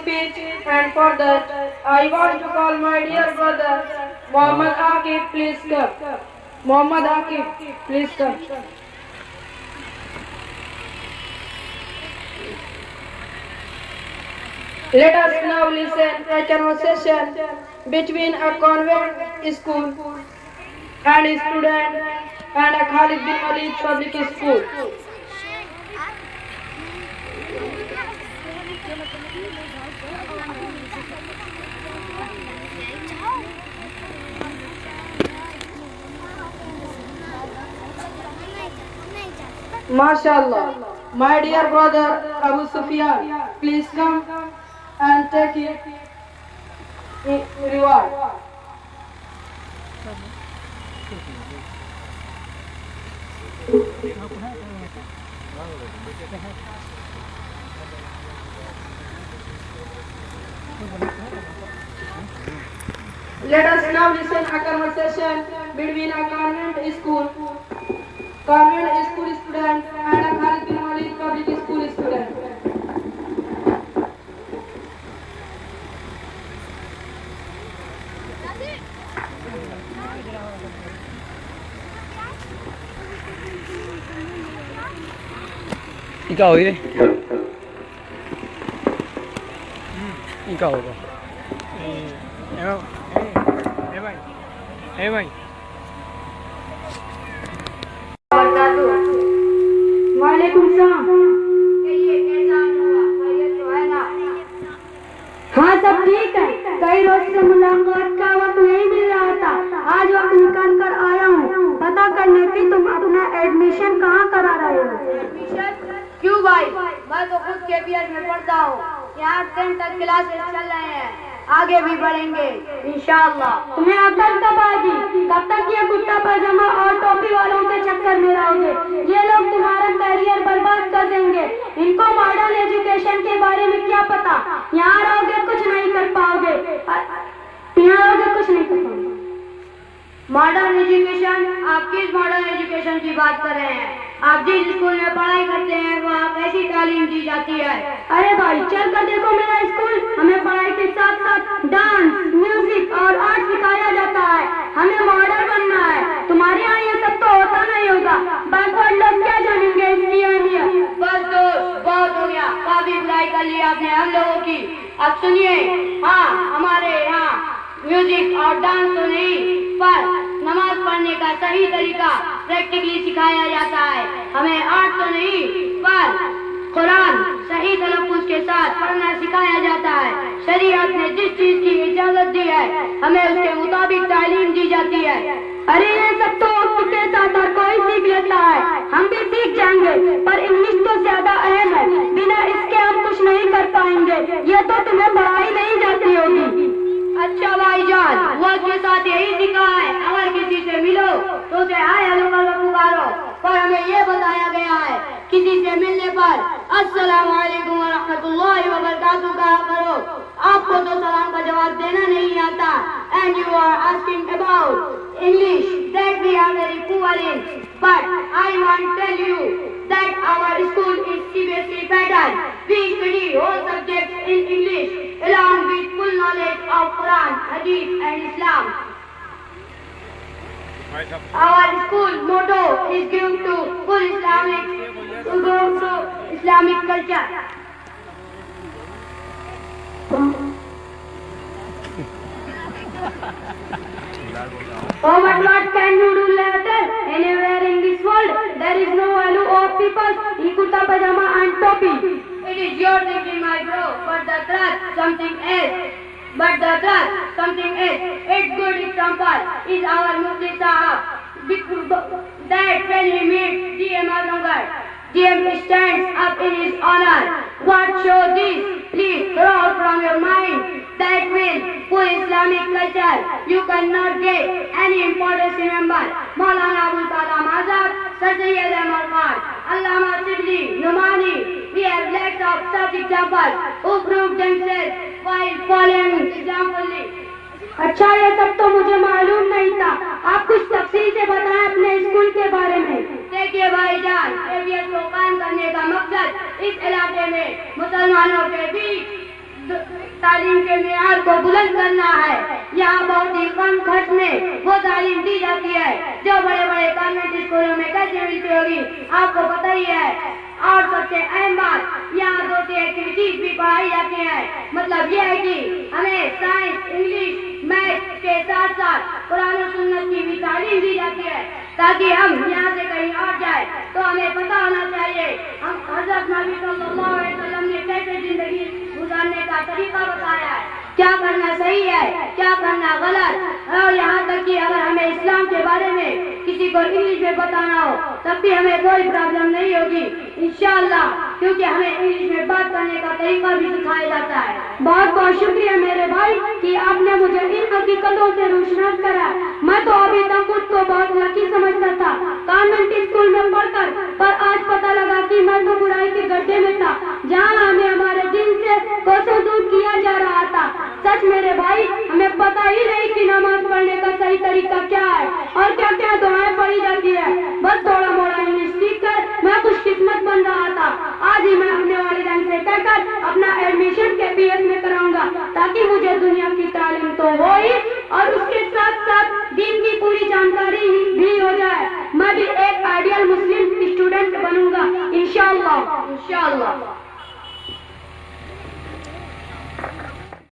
speech, and for that I want to call my dear brother Muhammad Akif. Please come. Muhammad Akif, please come. Let us now listen to a conversation between a convent school and a student and a Khalid bin Walid public school. MashaAllah. My dear brother Abu Sufyan, please come and take it reward. Let us now listen a conversation between a convent school student and a Khalid bin Walid public school student. Ikaw ini. Ikaw ba? भाई वालेकुम सलाम। हाँ सब ठीक है। कई रोज से मुलाकात का वक्त नहीं मिल रहा था, आज वक्त निकाल कर आया हूँ पता करने की तुम अपना एडमिशन कहाँ करा रहे हो। एडमिशन क्यों भाई, मैं तो खुद KPS में पढ़ता हूँ। यहाँ 10 तक क्लासेस चल रहे हैं, आगे भी बढ़ेंगे इंशाअल्लाह। तुम्हें अकल कब आएगी? कब तक ये कुर्ता पजामा और टोपी वालों के चक्कर में रहोगे? ये लोग तुम्हारा करियर बर्बाद कर देंगे। इनको मॉडर्न एजुकेशन के बारे में क्या पता? यहाँ रहोगे कुछ नहीं कर पाओगे, यहाँ रहोगे कुछ नहीं कर पाओगे। मॉडर्न एजुकेशन, आप किस मॉडर्न एजुकेशन की बात कर रहे हैं? आप जिस स्कूल में पढ़ाई करते हैं वहाँ कैसी तालीम दी जाती है? अरे भाई चल कर देखो मेरा स्कूल, हमें पढ़ाई के साथ साथ डांस, म्यूजिक और आर्ट सिखाया जाता है। हमें मॉडल बनना है। तुम्हारे यहाँ ये सब तो होता नहीं होगा। बैकवर्ड लोग क्या जानेंगे इसकी अहमियत। बस दोस्त बहुत हो गया, काफी बुराई कर ली आपने हम लोगों की। अब सुनिए, हाँ हमारे यहाँ म्यूजिक और डांस तो नहीं पर नमाज पढ़ने का सही तरीका प्रैक्टिकली सिखाया जाता है। हमें आर्ट तो नहीं पर कुरान सही तलफ्फुज़ के साथ पढ़ना सिखाया जाता है। शरीयत ने जिस चीज की इजाजत दी है हमें उसके मुताबिक तालीम दी जाती है। अरे ये सब तो वक्त के साथ हर कोई सीख लेता है, हम भी सीख जाएंगे, पर इंग्लिश तो ज्यादा अहम है। बिना इसके हम कुछ नहीं कर पाएंगे। ये तो तुम्हें पढ़ाई नहीं जाती होगी। अच्छा भाईजान, वक्त के साथ यही सीखा है, अगर किसी से मिलो तो उसे हाय हेलो कर पुकारो, पर हमें ये बताया गया है किसी से मिलने पर अस्सलाम वालेकुम व रहमतुल्लाहि व बरकातहू कहा करो। आपको तो सलाम का जवाब देना नहीं आता, and you are asking about English that we are very poor in, but I want tell you that our school is CBSE pattern. We study all subjects in English along with full knowledge of Quran, Hadith and Islam. Our school motto is given to full Islamic culture. Oh, but what can you do later? Anywhere in this world, there is no value of people in kurta pajama and topi. It is your thinking, my bro, but the truth something else. A good example is our Mufti Sahab. That when he meets DM Azamgarh, DM stands up in his honor. What show this? Please throw out from your mind that will full Islamic culture. You cannot get any importance. Remember, Maulana Abul Kalam Azad, Sir Sayyid Ahmad Khan, Allama Shibli, Numani. We have lakhs of such examples who proved themselves while following examples. अच्छा ये सब तो मुझे मालूम नहीं था। आप कुछ तफसील से बताएं अपने स्कूल के बारे में। देखिए भाईजान, KPS को कायम करने का मकसद इस इलाके में मुसलमानों के बीच अमल करना है। यहाँ बहुत ही कम खर्च में वो तालीम दी जाती है जो बड़े बड़े कॉन्वेंट स्कूलों में कैसे मिलती होगी आपको पता ही है। और सबसे अहम बात, यहाँ 2 एक्टिविटीज भी पढ़ाई जाती है। मतलब यह है कि हमें साइंस, इंग्लिश, मैथ के साथ साथ कुरान और सुन्नत की भी तालीम दी जाती है ताकि हम यहाँ से कहीं और जाए तो हमें पता होना चाहिए हम हज़रत नबी सल्लल्लाहु अलैहि वसल्लम ने कैसे जिंदगी गुजारने का तरीका बताया है, क्या करना सही है, क्या करना गलत। और यहाँ तक कि अगर हमें इस्लाम के बारे में किसी को इंग्लिश में बताना हो तब भी हमें कोई प्रॉब्लम नहीं होगी इंशाअल्लाह, क्योंकि हमें इंग्लिश में बात करने का तरीका भी सिखाया जाता है। बहुत बहुत शुक्रिया मेरे भाई कि आपने मुझे इन हकीकतों से रोशनास करा। मैं तो अभी तक खुद को बहुत लकी समझता था कॉन्वेंट स्कूल में पढ़कर, पर आज पता लगा कि मैं तो बुराई के गड्ढे में था जहाँ हमें हमारे दिन से कोसों दूर किया जा रहा था। सच मेरे भाई, हमें पता ही नहीं कि नमाज पढ़ने का सही तरीका क्या है और क्या क्या दुआएं पढ़ी जाती है। बस थोड़ा मोड़ा इंग्लिश सीख कर मैं खुशकिस्मत बन रहा था। आज ही मैं अपने वालिदैन से कहकर अपना एडमिशन KPS में कराऊंगा ताकि मुझे दुनिया की तालीम तो हो ही और उसके साथ साथ दीन की पूरी जानकारी भी हो जाए। मैं भी एक आइडियल मुस्लिम स्टूडेंट बनूंगा इंशाअल्लाह।